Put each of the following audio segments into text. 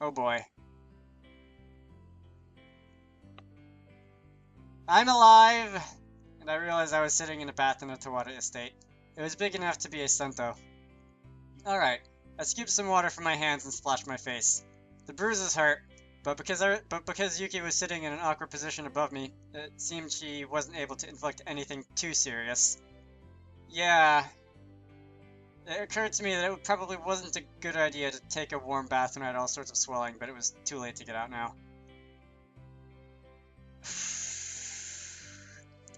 Oh boy. I'm alive! And I realized I was sitting in a bath in a Tawada estate. It was big enough to be a sento. Alright, I scooped some water from my hands and splashed my face. The bruises hurt, but because Yuki was sitting in an awkward position above me, it seemed she wasn't able to inflict anything too serious. Yeah, it occurred to me that it probably wasn't a good idea to take a warm bath when I had all sorts of swelling, but it was too late to get out now.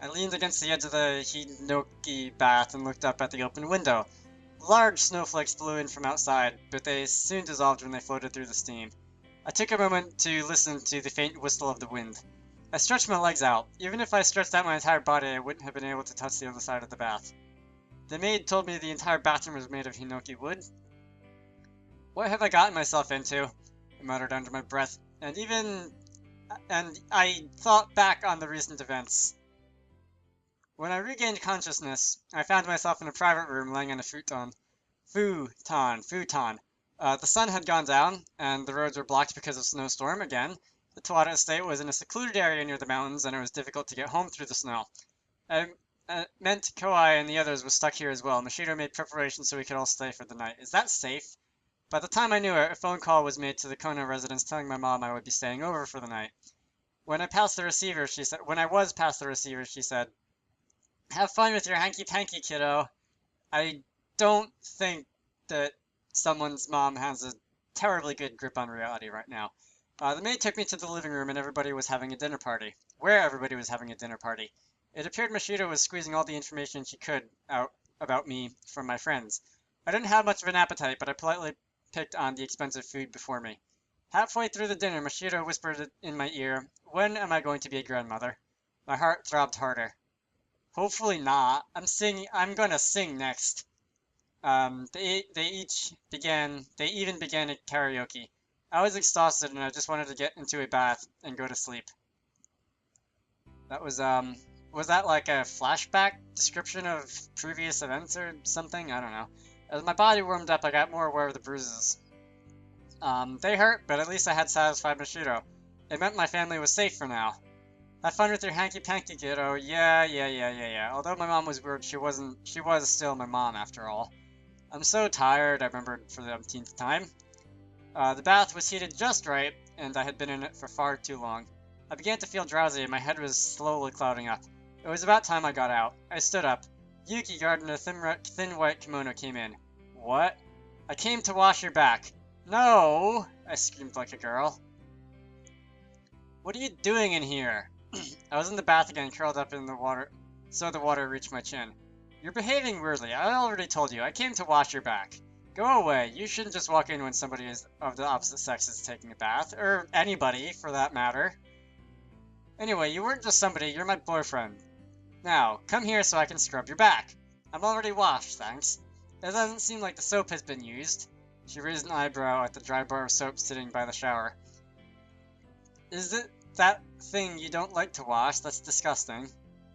I leaned against the edge of the Hinoki bath and looked up at the open window. Large snowflakes blew in from outside, but they soon dissolved when they floated through the steam. I took a moment to listen to the faint whistle of the wind. I stretched my legs out. Even if I stretched out my entire body, I wouldn't have been able to touch the other side of the bath. The maid told me the entire bathroom was made of hinoki wood. What have I gotten myself into? I muttered under my breath, and I thought back on the recent events. When I regained consciousness, I found myself in a private room laying on a futon. The sun had gone down, and the roads were blocked because of snowstorm again. The Tawada estate was in a secluded area near the mountains, and it was difficult to get home through the snow. I meant Kouai and the others was stuck here as well. Machido made preparations so we could all stay for the night. Is that safe? By the time I knew it, a phone call was made to the Kono residence telling my mom I would be staying over for the night. When I was past the receiver, she said, "Have fun with your hanky-panky, kiddo." I don't think that someone's mom has a terribly good grip on reality right now. The maid took me to the living room and everybody was having a dinner party. Where everybody was having a dinner party. It appeared Machido was squeezing all the information she could out about me from my friends. I didn't have much of an appetite, but I politely picked on the expensive food before me. Halfway through the dinner, Machido whispered in my ear, "When am I going to be a grandmother?" My heart throbbed harder. Hopefully not. I'm gonna sing next. They even began a karaoke. I was exhausted and I just wanted to get into a bath and go to sleep. That was that like a flashback description of previous events or something? I don't know. As my body warmed up, I got more aware of the bruises. They hurt, but at least I had satisfied Machido. It meant my family was safe for now. Have fun with your hanky-panky, kiddo. Yeah. Although my mom was weird, she was still my mom after all. I'm so tired, I remembered for the umpteenth time. The bath was heated just right, and I had been in it for far too long. I began to feel drowsy, and my head was slowly clouding up. It was about time I got out. I stood up. Yuki, guard in a thin white kimono, came in. What? I came to wash your back. No! I screamed like a girl. What are you doing in here? I was in the bath again, curled up in the water, so the water reached my chin. You're behaving weirdly. I already told you. I came to wash your back. Go away. You shouldn't just walk in when somebody of the opposite sex is taking a bath. Or anybody, for that matter. Anyway, you weren't just somebody. You're my boyfriend. Now, come here so I can scrub your back. I'm already washed, thanks. It doesn't seem like the soap has been used. She raised an eyebrow at the dry bar of soap sitting by the shower. Is it that thing you don't like to wash? That's disgusting.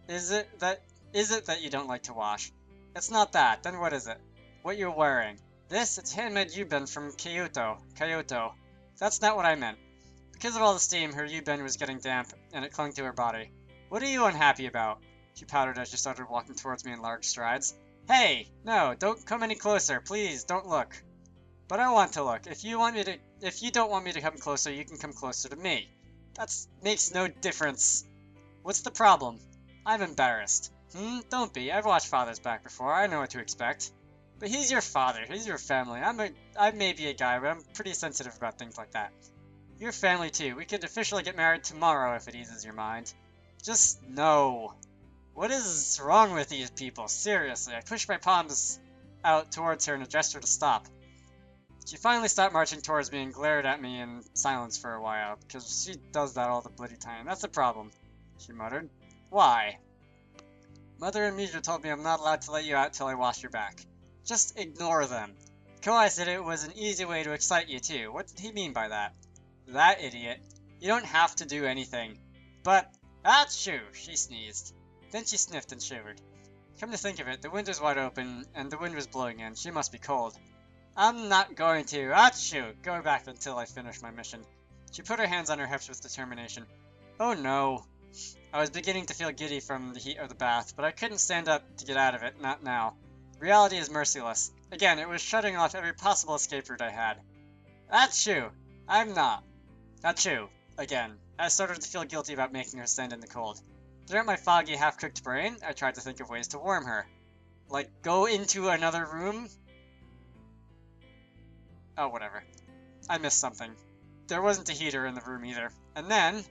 Is it that you don't like to wash? It's not that. Then what is it? What you're wearing? This? It's handmade yuben from Kyoto. That's not what I meant. Because of all the steam, her yuben was getting damp, and it clung to her body. What are you unhappy about? She pouted as she started walking towards me in large strides. Hey! No, don't come any closer. Please, don't look. But I want to look. If you don't want me to come closer, you can come closer to me. That makes no difference. What's the problem? I'm embarrassed. Don't be. I've watched Father's Back before. I know what to expect. But he's your father. He's your family. I may be a guy, but I'm pretty sensitive about things like that. Your family too. We could officially get married tomorrow if it eases your mind. Just no. What is wrong with these people? Seriously. I pushed my palms out towards her in a gesture to stop. She finally stopped marching towards me and glared at me in silence for a while, because she does that all the bloody time. That's the problem, she muttered. Why? Mother and Mija told me I'm not allowed to let you out till I wash your back. Just ignore them. Kouai said it was an easy way to excite you too. What did he mean by that? That idiot. You don't have to do anything. But, achoo! She sneezed. Then she sniffed and shivered. Come to think of it, the window was wide open, and the wind was blowing in. She must be cold. I'm not going to. Achoo! Go back until I finish my mission. She put her hands on her hips with determination. Oh no. I was beginning to feel giddy from the heat of the bath, but I couldn't stand up to get out of it, not now. Reality is merciless. Again, it was shutting off every possible escape route I had. Achoo! I'm not. Achoo! Again. I started to feel guilty about making her stand in the cold. Throughout my foggy, half-cooked brain, I tried to think of ways to warm her. Like, go into another room? Oh, whatever. I missed something. There wasn't a heater in the room either. And then,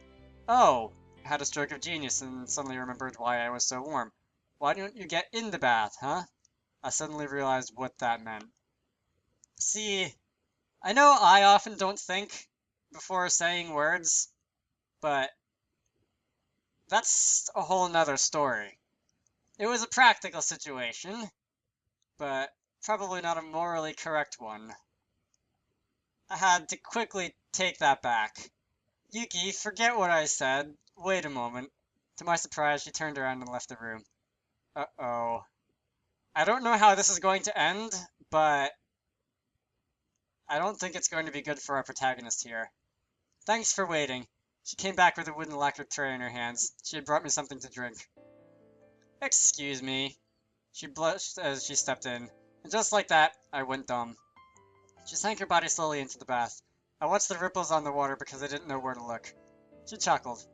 oh, I had a stroke of genius and suddenly remembered why I was so warm. Why don't you get in the bath, huh? I suddenly realized what that meant. See, I know I often don't think before saying words, but that's a whole nother story. It was a practical situation, but probably not a morally correct one. I had to quickly take that back. Yuki, forget what I said. Wait a moment. To my surprise, she turned around and left the room. Uh-oh. I don't know how this is going to end, but I don't think it's going to be good for our protagonist here. Thanks for waiting. She came back with a wooden lacquer tray in her hands. She had brought me something to drink. Excuse me. She blushed as she stepped in, and just like that, I went dumb. She sank her body slowly into the bath. I watched the ripples on the water because I didn't know where to look. She chuckled,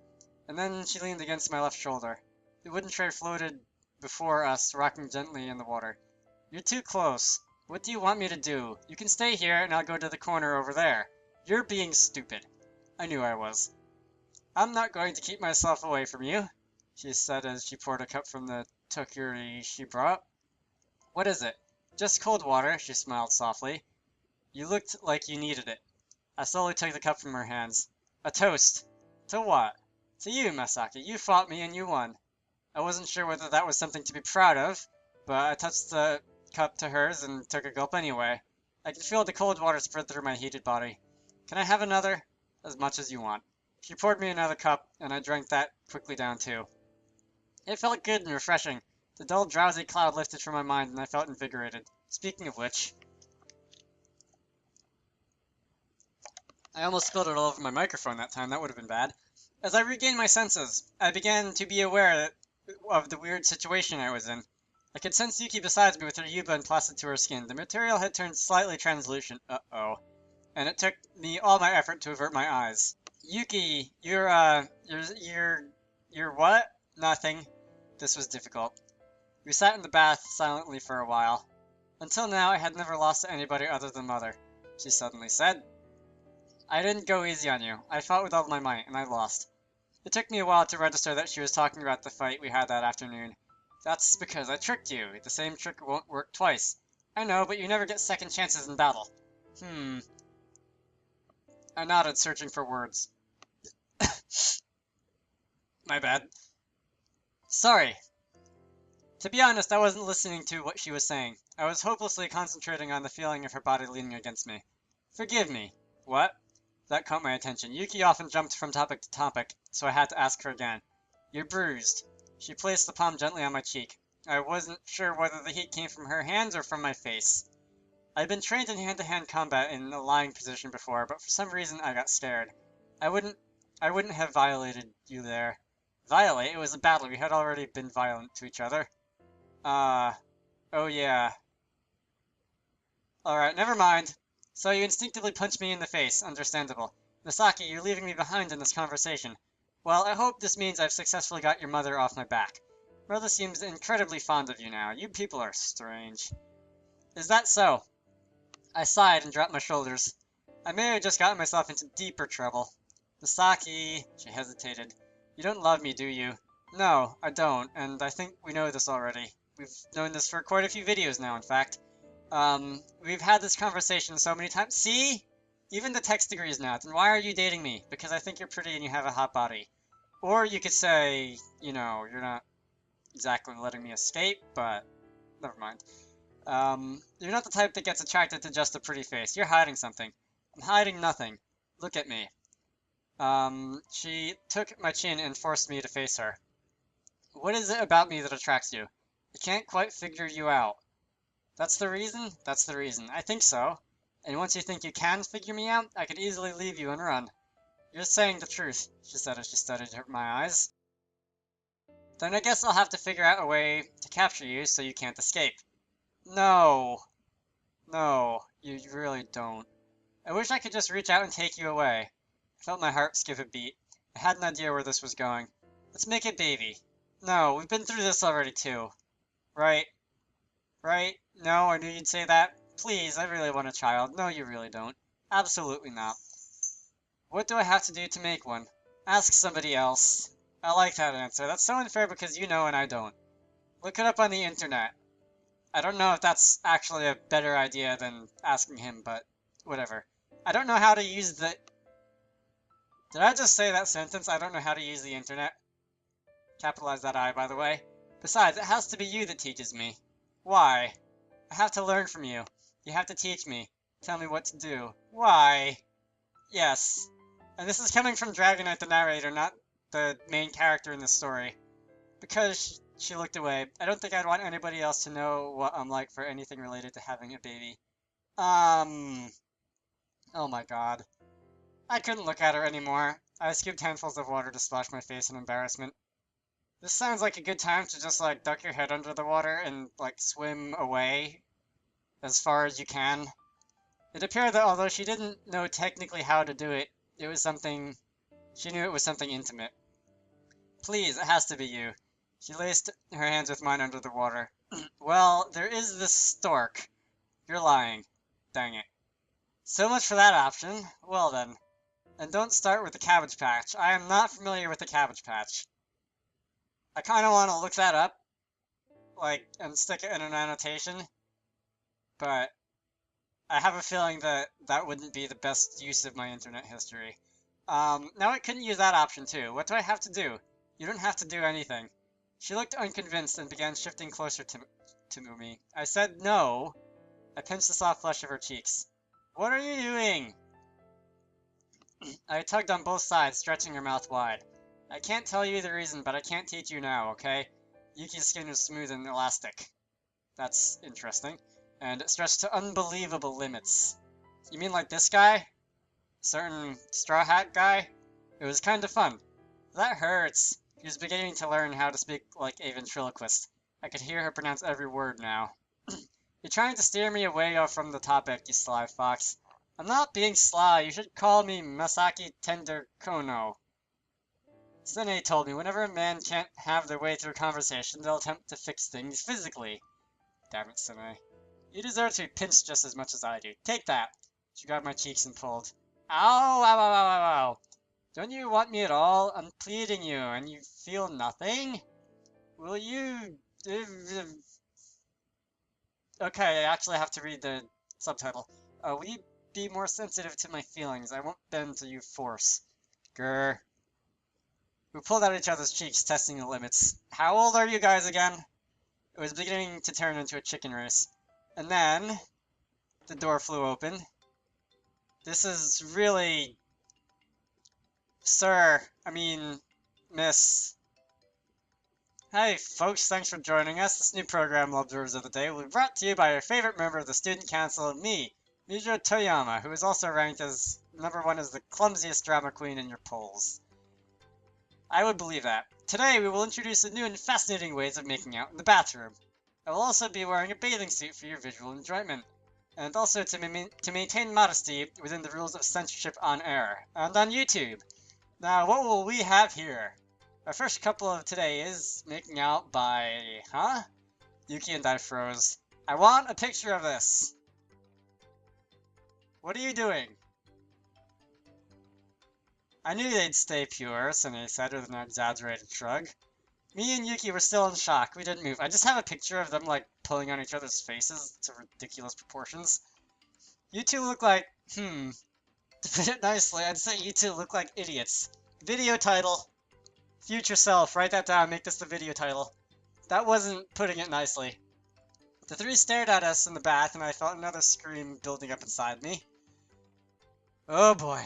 and then she leaned against my left shoulder. The wooden tray floated before us, rocking gently in the water. You're too close. What do you want me to do? You can stay here, and I'll go to the corner over there. You're being stupid. I knew I was. I'm not going to keep myself away from you, she said as she poured a cup from the tokuri she brought. What is it? Just cold water, she smiled softly. You looked like you needed it. I slowly took the cup from her hands. A toast. To what? To you, Masaki. You fought me and you won. I wasn't sure whether that was something to be proud of, but I touched the cup to hers and took a gulp anyway. I could feel the cold water spread through my heated body. Can I have another? As much as you want. She poured me another cup, and I drank that quickly down too. It felt good and refreshing. The dull, drowsy cloud lifted from my mind, and I felt invigorated. Speaking of which, I almost spilled it all over my microphone that time. That would have been bad. As I regained my senses, I began to be aware of the weird situation I was in. I could sense Yuki beside me with her yuba plastered to her skin. The material had turned slightly translucent. Uh-oh. And it took me all my effort to avert my eyes. Yuki, you're what? Nothing. This was difficult. We sat in the bath silently for a while. Until now, I had never lost to anybody other than Mother, she suddenly said. I didn't go easy on you. I fought with all my might, and I lost. It took me a while to register that she was talking about the fight we had that afternoon. That's because I tricked you. The same trick won't work twice. I know, but you never get second chances in battle. I nodded, searching for words. My bad. Sorry. To be honest, I wasn't listening to what she was saying. I was hopelessly concentrating on the feeling of her body leaning against me. Forgive me. What? That caught my attention. Yuki often jumped from topic to topic, so I had to ask her again. You're bruised. She placed the palm gently on my cheek. I wasn't sure whether the heat came from her hands or from my face. I'd been trained in hand-to-hand combat in a lying position before, but for some reason I got scared. I wouldn't have violated you there. Violate? It was a battle. We had already been violent to each other. Oh yeah. Alright, never mind. So you instinctively punched me in the face. Understandable. Misaki, you're leaving me behind in this conversation. Well, I hope this means I've successfully got your mother off my back. Mother seems incredibly fond of you now. You people are strange. Is that so? I sighed and dropped my shoulders. I may have just gotten myself into deeper trouble. Misaki, she hesitated. You don't love me, do you? No, I don't, and I think we know this already. We've known this for quite a few videos now, in fact. We've had this conversation so many times. See? Even the text agrees now. Then why are you dating me? Because I think you're pretty and you have a hot body. Or you could say, you know, you're not exactly letting me escape, but never mind. You're not the type that gets attracted to just a pretty face. You're hiding something. I'm hiding nothing. Look at me. She took my chin and forced me to face her. What is it about me that attracts you? I can't quite figure you out. That's the reason? That's the reason. I think so. And once you think you can figure me out, I could easily leave you and run. You're saying the truth, she said as she studied my eyes. Then I guess I'll have to figure out a way to capture you so you can't escape. No. No, you really don't. I wish I could just reach out and take you away. I felt my heart skip a beat. I had an idea where this was going. Let's make it baby. No, we've been through this already too. Right? Right? No, I knew you'd say that. Please, I really want a child. No, you really don't. Absolutely not. What do I have to do to make one? Ask somebody else. I like that answer. That's so unfair because you know and I don't. Look it up on the internet. I don't know if that's actually a better idea than asking him, but whatever. I don't know how to use the... Did I just say that sentence? I don't know how to use the internet. Capitalize that I, by the way. Besides, it has to be you that teaches me. Why? I have to learn from you. You have to teach me. Tell me what to do. Why? Yes. And this is coming from Dragonite the narrator, not the main character in the story. Because she looked away. I don't think I'd want anybody else to know what I'm like for anything related to having a baby. Oh my god. I couldn't look at her anymore. I scooped handfuls of water to splash my face in embarrassment. This sounds like a good time to just, like, duck your head under the water and, like, swim away as far as you can. It appeared that although she didn't know technically how to do it, it was something... She knew it was something intimate. Please, it has to be you. She laced her hands with mine under the water. Well, there is this stork. You're lying. Dang it. So much for that option. Well then. And don't start with the Cabbage Patch. I am not familiar with the Cabbage Patch. I kind of want to look that up, like, and stick it in an annotation, but I have a feeling that that wouldn't be the best use of my internet history. Now I couldn't use that option too. What do I have to do? You don't have to do anything. She looked unconvinced and began shifting closer to me. I said no. I pinched the soft flesh of her cheeks. What are you doing? I tugged on both sides, stretching her mouth wide. I can't tell you the reason, but I can't teach you now, okay? Yuki's skin was smooth and elastic. That's interesting. And it stretched to unbelievable limits. You mean like this guy? Certain straw hat guy? It was kind of fun. That hurts. He was beginning to learn how to speak like a ventriloquist. I could hear her pronounce every word now. You're trying to steer me away from the topic, you sly fox. I'm not being sly. You should call me Masaki Tender Kono. Sene told me whenever a man can't have their way through a conversation, they'll attempt to fix things physically. Damn it, Sene. You deserve to be pinched just as much as I do. Take that. She grabbed my cheeks and pulled. Ow, ow, ow, ow, ow, ow. Don't you want me at all? I'm pleading you, and you feel nothing? Will you... Okay, I actually have to read the subtitle. Will you be more sensitive to my feelings? I won't bend to you force. Grr. We pulled out each other's cheeks, testing the limits. How old are you guys again? It was beginning to turn into a chicken race. And then, the door flew open. This is really... Miss. Hey folks, thanks for joining us. This new program, Observers of the Day, will be brought to you by your favorite member of the Student Council, me, Mijo Toyama, who is also ranked as #1 as the clumsiest drama queen in your polls. I would believe that. Today, we will introduce the new and fascinating ways of making out in the bathroom. I will also be wearing a bathing suit for your visual enjoyment, and also to maintain modesty within the rules of censorship on air, and on YouTube. Now, what will we have here? Our first couple of today is making out by... Huh? Yuki and I froze. I want a picture of this. What are you doing? I knew they'd stay pure, Sene said with an exaggerated shrug. Me and Yuki were still in shock. We didn't move. I just have a picture of them, like, pulling on each other's faces to ridiculous proportions. You two look like... To put it nicely, I'd say you two look like idiots. Video title. Future self, write that down, make this the video title. That wasn't putting it nicely. The three stared at us in the bath, and I felt another scream building up inside me. Oh boy,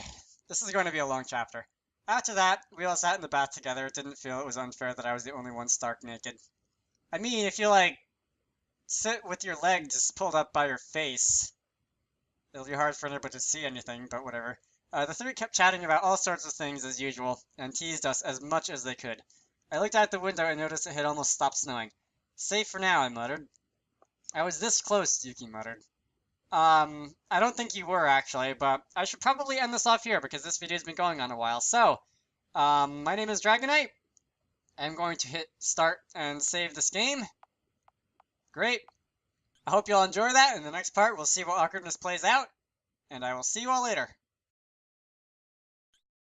this is going to be a long chapter. After that, we all sat in the bath together. Didn't feel it was unfair that I was the only one stark naked. I mean, if you, like, sit with your legs pulled up by your face. It'll be hard for anybody to see anything, but whatever. The three kept chatting about all sorts of things as usual, and teased us as much as they could. I looked out the window and noticed it had almost stopped snowing. Safe for now, I muttered. I was this close, Yuki muttered. I don't think you were actually, but I should probably end this off here because this video's been going on a while. So, my name is Dragonite. I'm going to hit start and save this game. Great. I hope you all enjoy that. In the next part, we'll see what awkwardness plays out, and I will see you all later.